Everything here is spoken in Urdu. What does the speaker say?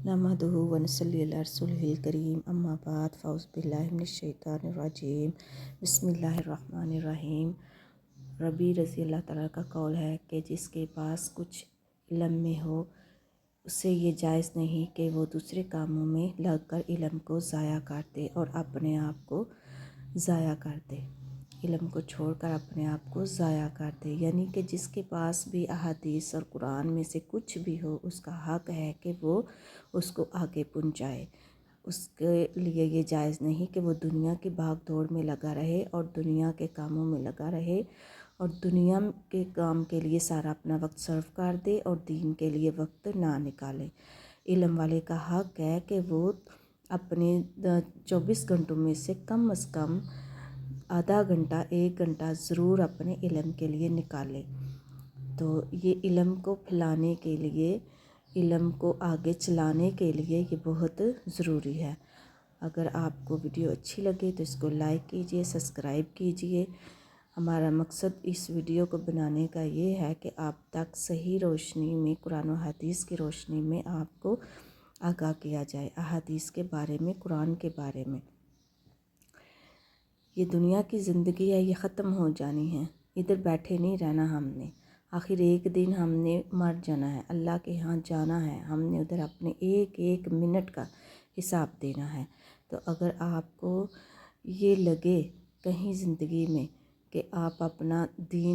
نحمدہ ونصلی علی رسولہ الکریم اما بعد فاعوذ باللہ من الشیطان الرجیم بسم اللہ الرحمن الرحیم۔ ربی رضی اللہ تعالیٰ کا قول ہے کہ جس کے پاس کچھ علم میں ہو اسے یہ جائز نہیں کہ وہ دوسرے کاموں میں لگ کر علم کو ضائع کر دے اور اپنے آپ کو ضائع کر دے، علم کو چھوڑ کر اپنے آپ کو ضائع کر دے، یعنی کہ جس کے پاس بھی احادیث اور قرآن میں سے کچھ بھی ہو اس کا حق ہے کہ وہ اس کو آگے پہنچائے۔ اس کے لیے یہ جائز نہیں کہ وہ دنیا کی بھاگ دوڑ میں لگا رہے اور دنیا کے کاموں میں لگا رہے اور دنیا کے کام کے لیے سارا اپنا وقت صرف کر دے اور دین کے لیے وقت نہ نکالے۔ علم والے کا حق ہے کہ وہ اپنے 24 گھنٹوں میں سے کم از کم آدھا گھنٹہ 1 گھنٹہ ضرور اپنے علم کے لیے نکالے۔ تو یہ علم کو پھیلانے کے لیے، علم کو آگے چلانے کے لیے یہ بہت ضروری ہے۔ اگر آپ کو ویڈیو اچھی لگے تو اس کو لائک کیجئے، سبسکرائب کیجئے۔ ہمارا مقصد اس ویڈیو کو بنانے کا یہ ہے کہ آپ تک صحیح روشنی میں، قرآن و حدیث کی روشنی میں آپ کو آگاہ کیا جائے، احادیث کے بارے میں، قرآن کے بارے میں۔ یہ دنیا کی زندگی ہے، یہ ختم ہو جانی ہے، ادھر بیٹھے نہیں رہنا ہم نے۔ آخر ایک دن ہم نے مر جانا ہے، اللہ کے ہاں جانا ہے، ہم نے ادھر اپنے ایک ایک منٹ کا حساب دینا ہے۔ تو اگر آپ کو یہ لگے کہیں زندگی میں کہ آپ اپنا دین